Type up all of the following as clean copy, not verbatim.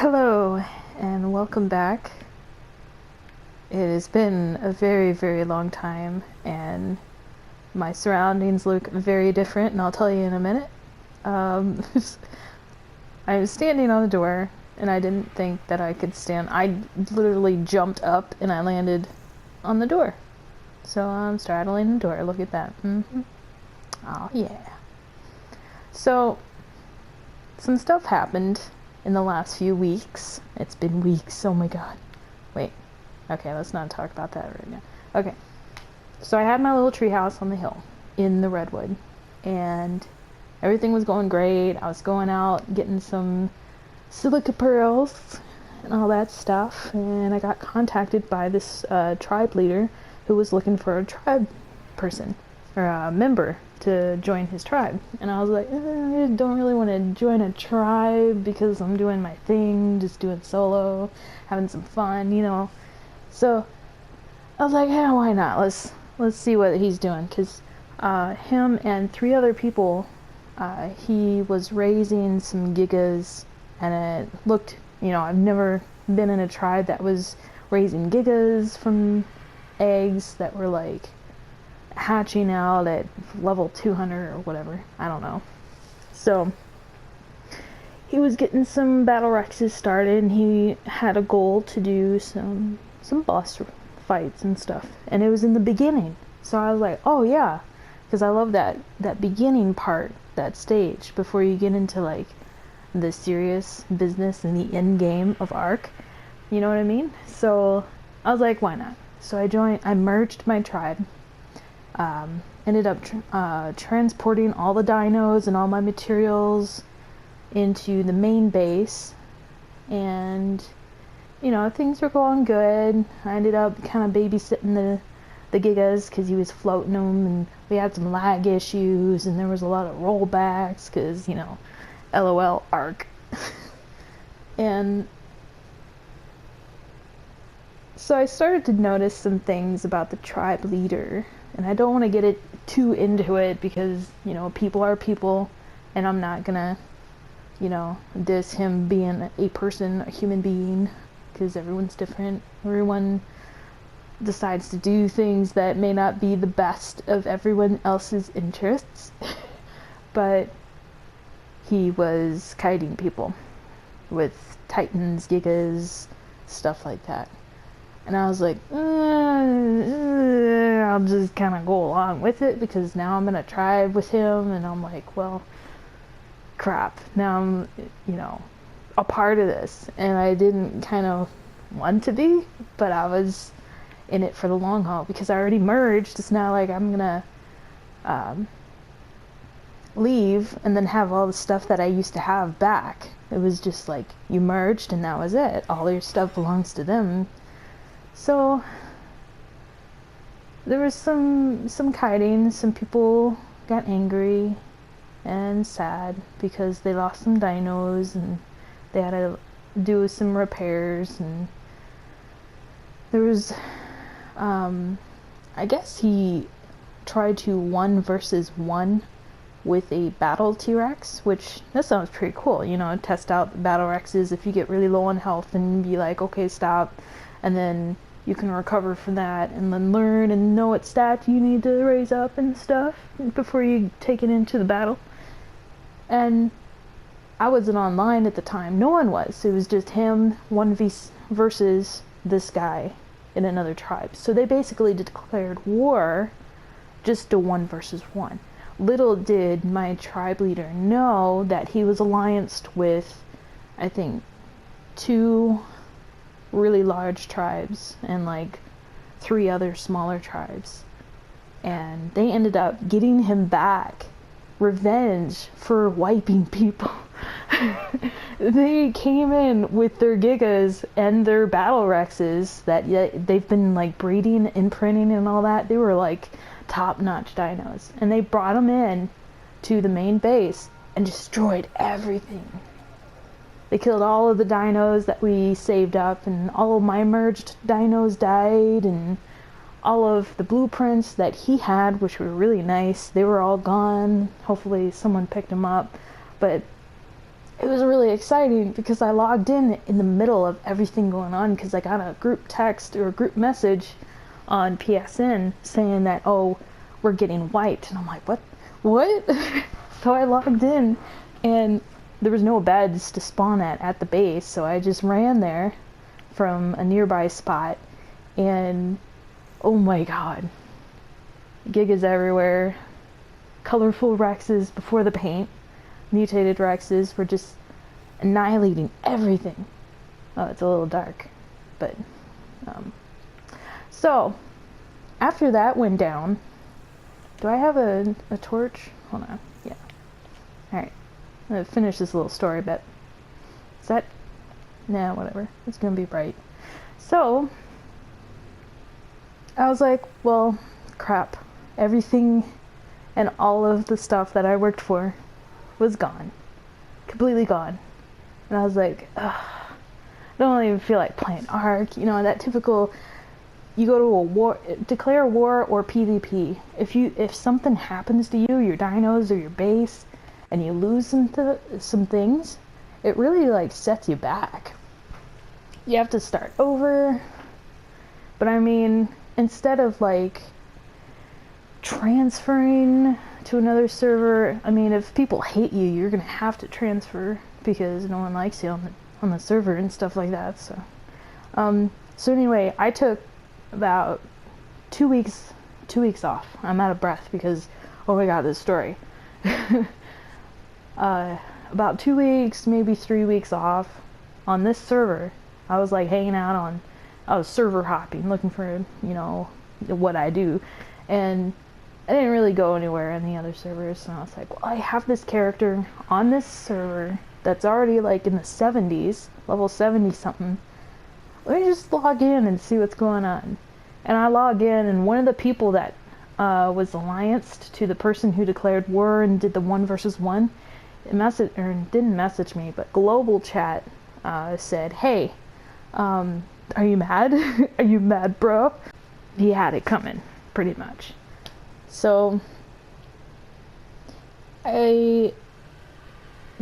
Hello and welcome back. It has been a very, very long time and my surroundings look very different, and I'll tell you in a minute. Um, I was standing on the door and I didn't think that I could stand. I literally jumped up and I landed on the door. So I'm straddling the door. Look at that. Oh yeah. So some stuff happened in the last few weeks. It's been weeks, oh my god. Wait, okay, let's not talk about that right now. Okay, so I had my little tree house on the hill in the redwood, and everything was going great. I was going out getting some silica pearls and all that stuff, and I got contacted by this tribe leader who was looking for a tribe person, or a member to join his tribe. And I was like, I don't really want to join a tribe because I'm doing my thing, just doing solo, having some fun, you know. So I was like, yeah, why not? Let's see what he's doing, because him and 3 other people, he was raising some gigas, and it looked, you know, I've never been in a tribe that was raising gigas from eggs that were like hatching out at level 200 or whatever, I don't know. So he was getting some battle rexes started, and he had a goal to do some boss fights and stuff, and it was in the beginning. So I was like, oh yeah, because I love that beginning part, that stage before you get into like the serious business and the end game of ARK, you know what I mean? So I was like, why not? So I merged my tribe. Ended up transporting all the dinos and all my materials into the main base, and you know, things were going good. I ended up kind of babysitting the gigas because he was floating them, and we had some lag issues, and there was a lot of rollbacks because, you know, LOL ARK. And so I started to notice some things about the tribe leader, and I don't want to get it too into it because, you know, people are people, and I'm not gonna, you know, diss him being a person, a human being, because everyone's different. Everyone decides to do things that may not be the best of everyone else's interests. But he was kiting people with titans, gigas, stuff like that. And I was like, I'll just kind of go along with it because now I'm in a tribe with him, and I'm like, well, crap. Now I'm, you know, a part of this, and I didn't kind of want to be, but I was in it for the long haul because I already merged. It's not like I'm gonna leave and then have all the stuff that I used to have back. It was just like, you merged and that was it. All your stuff belongs to them. So there was some kiting. Some people got angry and sad because they lost some dinos and they had to do some repairs, and there was I guess he tried to 1 versus 1 with a battle T-Rex, which that sounds pretty cool, you know, test out the battle Rexes. If you get really low on health and be like, okay, stop, and then you can recover from that and then learn and know what stat you need to raise up and stuff before you take it into the battle. And I wasn't online at the time. No one was. It was just him, 1v versus this guy in another tribe. So they basically declared war just to 1 versus 1. Little did my tribe leader know that he was allianced with, I think, 2 really large tribes and like 3 other smaller tribes, and they ended up getting him back revenge for wiping people. They came in with their gigas and their battle rexes that they've been like breeding, imprinting and all that. They were like top-notch dinos, and they brought them in to the main base and destroyed everything. They killed all of the dinos that we saved up, and all of my merged dinos died, and all of the blueprints that he had, which were really nice, they were all gone. Hopefully someone picked them up, but it was really exciting because I logged in the middle of everything going on, because I got a group text or a group message on PSN saying that, oh, we're getting wiped. And I'm like, what? So I logged in, and there was no beds to spawn at the base, so I just ran there from a nearby spot, and oh my god, gigas everywhere, colorful Rexes before the paint, mutated Rexes were just annihilating everything. Oh, it's a little dark, but so after that went down, do I have a torch? Hold on. Yeah. Alright. I'm gonna finish this little story, but is that, nah, whatever, it's gonna be bright. So I was like, well, crap, everything and all of the stuff that I worked for was gone, completely gone. And I was like, ugh, I don't even feel like playing ARK, you know, that typical, you go to a war, declare war or PvP. If something happens to you, your dinos or your base, and you lose some things, it really like sets you back. You have to start over. But I mean, instead of like transferring to another server, I mean, if people hate you, you're gonna have to transfer because no one likes you on the server and stuff like that. So anyway, I took about 2 weeks off. I'm out of breath because, oh my god, this story. About 2 weeks, maybe 3 weeks off on this server. I was like hanging out I was server hopping, looking for, you know, what I do, and I didn't really go anywhere in the other servers. So I was like, well, I have this character on this server that's already like in the 70s, level 70 something. Let me just log in and see what's going on. And I log in, and one of the people that was allianced to the person who declared war and did the 1 versus 1, didn't message me, but global chat said, hey, are you mad? Are you mad, bro? He had it coming, pretty much. So I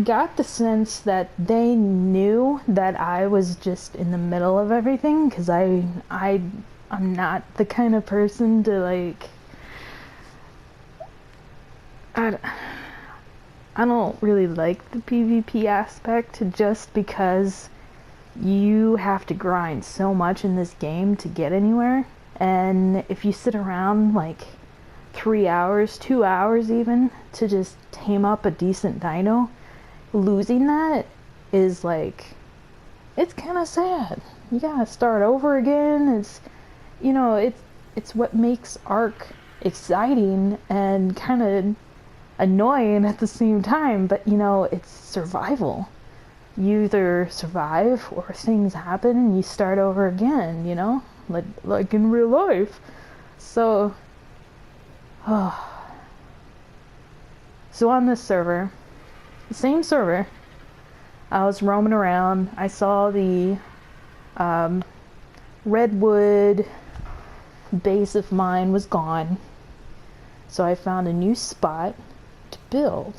got the sense that they knew that I was just in the middle of everything, because I'm not the kind of person to like, I don't really like the PvP aspect, just because you have to grind so much in this game to get anywhere. And if you sit around like 3 hours, 2 hours even, to just tame up a decent dino, losing that is like, it's kind of sad. You gotta start over again. It's, you know, it's what makes ARK exciting and kind of annoying at the same time, but you know, it's survival. You either survive or things happen and you start over again, you know, like in real life. So so on this server, the same server, I was roaming around. I saw the redwood base of mine was gone, so I found a new spot to build,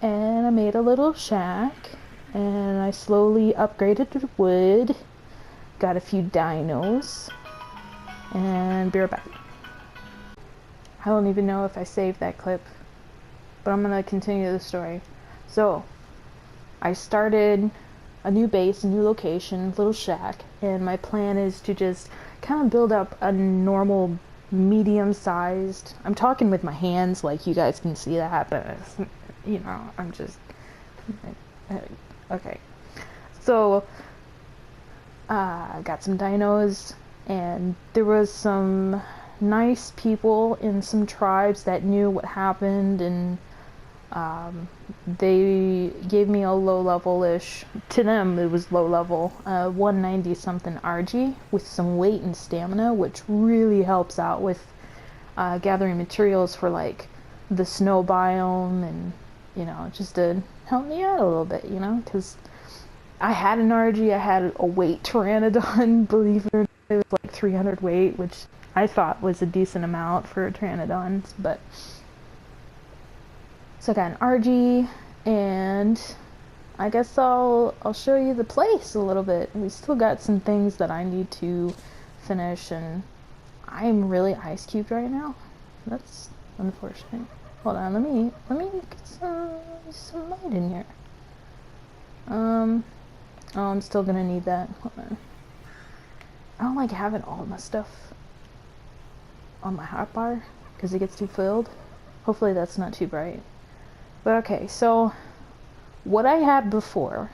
and I made a little shack, and I slowly upgraded to wood, got a few dinos, and be right back. I don't even know if I saved that clip, but I'm gonna continue the story. So I started a new base, a new location, little shack, and my plan is to just kind of build up a normal medium-sized, I'm talking with my hands like you guys can see that, but you know, I'm just okay. So I got some dinos, and there was some nice people in some tribes that knew what happened, and they gave me a low level-ish, to them it was low level, 190 something RG with some weight and stamina, which really helps out with gathering materials for like the snow biome, and you know, just to help me out a little bit, you know, because I had an RG, I had a weight pteranodon, believe it or not, it was like 300 weight, which I thought was a decent amount for a pteranodon, but so I got an RG, and I guess I'll show you the place a little bit. We still got some things that I need to finish, and I'm really ice cubed right now. That's unfortunate. Hold on, let me get some light in here. Oh, I'm still gonna need that. Hold on. I don't like having all my stuff on my hotbar because it gets too filled. Hopefully that's not too bright. But okay, so what I had before,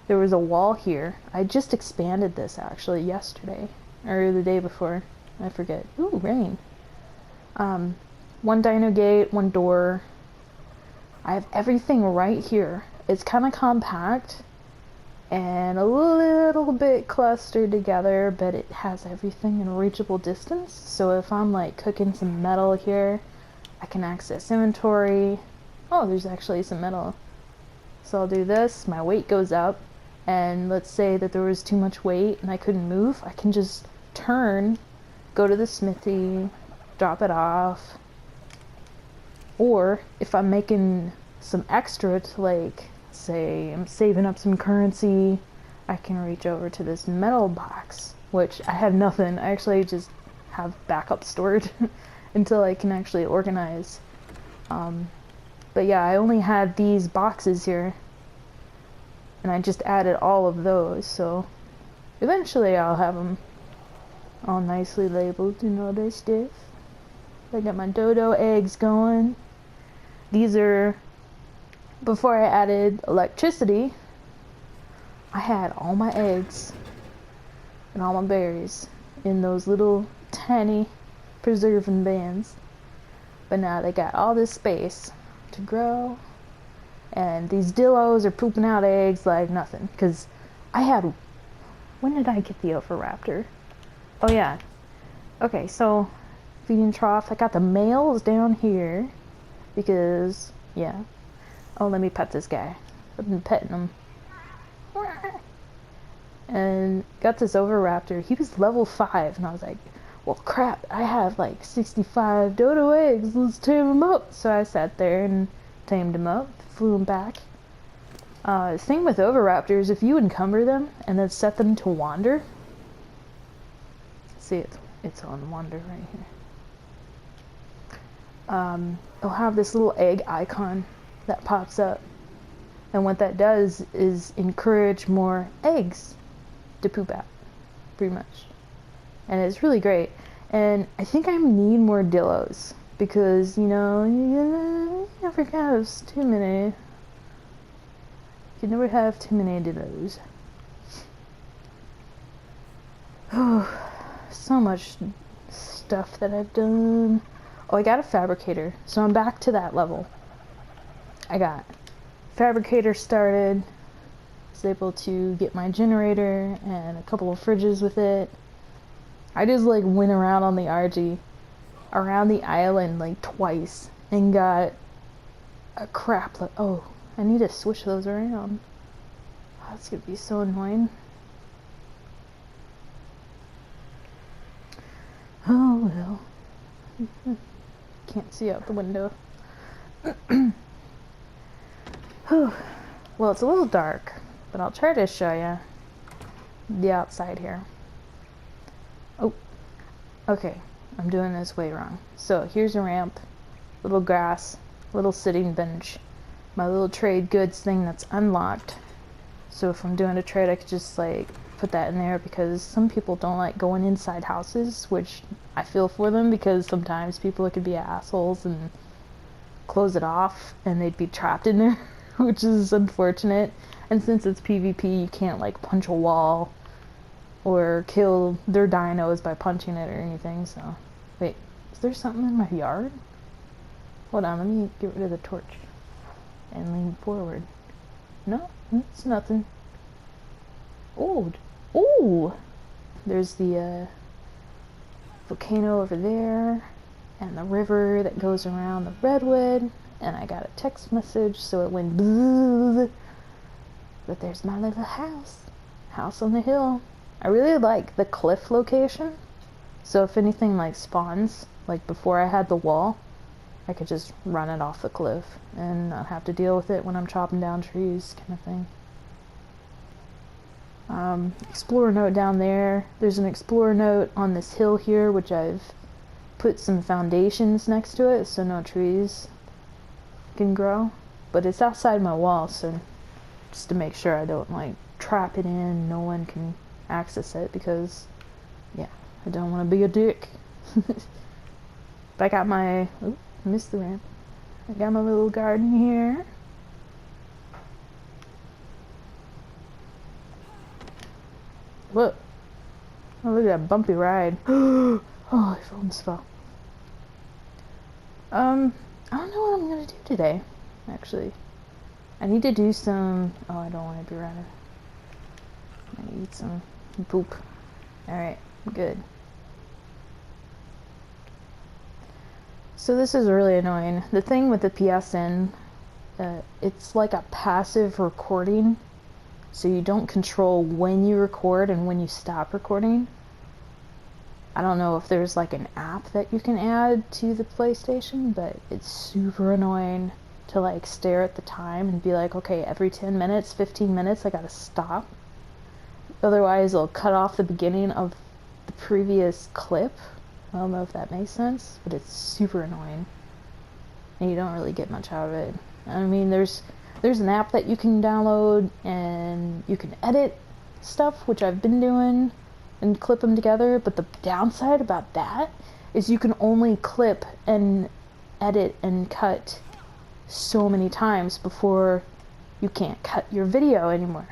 there was a wall here. I just expanded this actually yesterday or the day before. I forget. Ooh, rain. One dino gate, one door. I have everything right here. It's kind of compact and a little bit clustered together, but it has everything in a reachable distance. So if I'm like cooking some metal here, I can access inventory. Oh, there's actually some metal. So I'll do this, my weight goes up, and let's say that there was too much weight and I couldn't move, I can just turn, go to the smithy, drop it off. Or if I'm making some extra to, like, say I'm saving up some currency, I can reach over to this metal box, which I have nothing. I actually just have backup stored until I can actually organize. But yeah, I only had these boxes here, and I just added all of those, so eventually I'll have them all nicely labeled and all that stuff. I got my dodo eggs going. These are, before I added electricity, I had all my eggs and all my berries in those little tiny preserving bins. But now they got all this space to grow, and these dillos are pooping out eggs like nothing. Because I had, when did I get the Oviraptor? Oh yeah. Okay, so feeding trough, I got the males down here because, yeah. Oh, let me pet this guy. I've been petting him. And got this Oviraptor. He was level 5, and I was like, well, crap, I have like 65 dodo eggs. Let's tame him up. So I sat there and tamed him up, flew him back. The thing with Oviraptors, if you encumber them and then set them to wander, see, it's on wander right here. It'll have this little egg icon that pops up, and what that does is encourage more eggs to poop out, pretty much. And it's really great. And I think I need more dillos because, you know, you never have too many. You can never have too many dillos. Oh, so much stuff that I've done. Oh, I got a fabricator, so I'm back to that level. I got fabricator started. Was able to get my generator and a couple of fridges with it. I just like went around on the RG, around the island like twice, and got a crap load. Oh, I need to switch those around. Oh, that's gonna be so annoying. Oh well. Can't see out the window. Well, it's a little dark, but I'll try to show you the outside here. Oh, okay, I'm doing this way wrong. So here's a ramp, little grass, little sitting bench, my little trade goods thing that's unlocked. So if I'm doing a trade, I could just like put that in there, because some people don't like going inside houses, which I feel for them, because sometimes people could be assholes and close it off and they'd be trapped in there, which is unfortunate. And since it's PvP, you can't like punch a wall or kill their dinos by punching it or anything. So wait, is there something in my yard? Hold on, let me get rid of the torch and lean forward. No, it's nothing. Ooh, there's the volcano over there, and the river that goes around the redwood, and I got a text message, so it went bzzz. But there's my little house on the hill. I really like the cliff location, so if anything like spawns, like before I had the wall, I could just run it off the cliff and not have to deal with it when I'm chopping down trees, kind of thing. Explorer note down there. There's an explorer note on this hill here, which I've put some foundations next to it so no trees can grow. But it's outside my wall, so just to make sure I don't like trap it in, no one can access it, because yeah, I don't want to be a dick. But I got my, oh, I missed the ramp. I got my little garden here. Look. Oh, look at that bumpy ride. Oh, I almost fell. I don't know what I'm gonna do today, actually. I need to do some, oh, I don't want to be running. I'm gonna eat some poop. Alright, good. So this is really annoying. The thing with the PSN, it's like a passive recording. So you don't control when you record and when you stop recording. I don't know if there's like an app that you can add to the PlayStation, but it's super annoying to like stare at the time and be like, okay, every 10 minutes, 15 minutes, I gotta stop. Otherwise, it'll cut off the beginning of the previous clip. I don't know if that makes sense, but it's super annoying. And you don't really get much out of it. I mean, there's an app that you can download and you can edit stuff, which I've been doing, and clip them together, but the downside about that is you can only clip and edit and cut so many times before you can't cut your video anymore.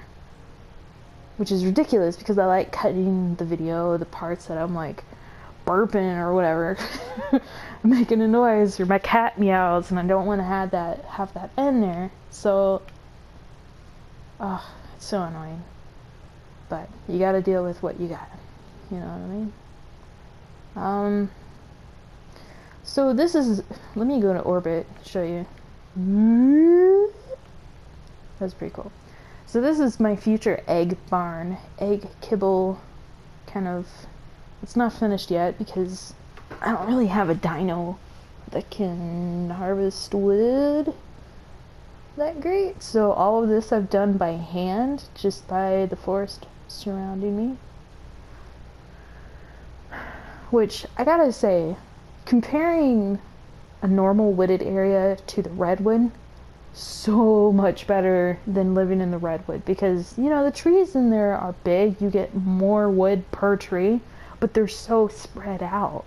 Which is ridiculous, because I like cutting the video, the parts that I'm like burping or whatever, making a noise, or my cat meows, and I don't want to have that in there. So, it's so annoying. But you gotta deal with what you got. You know what I mean? So this is, let me go to orbit, show you. That's pretty cool. So this is my future egg barn, egg kibble, kind of. It's not finished yet because I don't really have a dino that can harvest wood that great. So all of this I've done by hand, just by the forest surrounding me. Which, I gotta say, comparing a normal wooded area to the redwood, so much better than living in the redwood, because, you know, the trees in there are big, you get more wood per tree, but they're so spread out.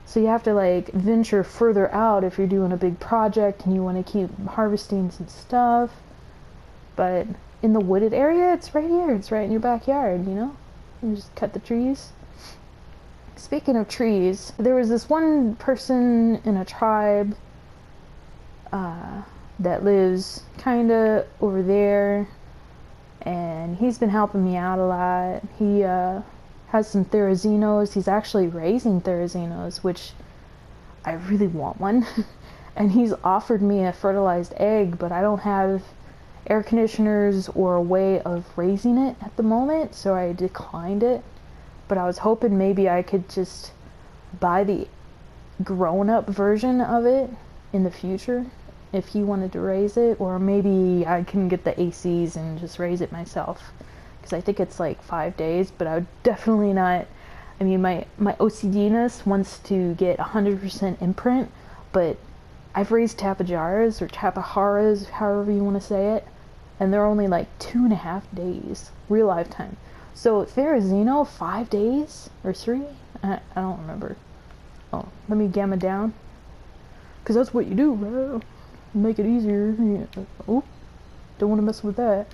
So you have to like venture further out if you're doing a big project and you want to keep harvesting some stuff. But in the wooded area, it's right here, it's right in your backyard, you know? You just cut the trees. Speaking of trees, there was this one person in a tribe that lives kinda over there, and he's been helping me out a lot. He has some Therazinos. He's actually raising Therazinos, which I really want one. And he's offered me a fertilized egg, but I don't have air conditioners or a way of raising it at the moment, so I declined it. But I was hoping maybe I could just buy the grown-up version of it in the future if he wanted to raise it, or maybe I can get the ACs and just raise it myself. Because I think it's like 5 days, but I would definitely not. I mean, my OCD-ness wants to get 100% imprint, but I've raised tapajaras or tapaharas, however you want to say it, and they're only like 2.5 days, real lifetime. So Therazino, 5 days or 3? I don't remember. Oh, let me gamma down, because that's what you do, bro. Make it easier. Yeah. Oh, don't want to mess with that.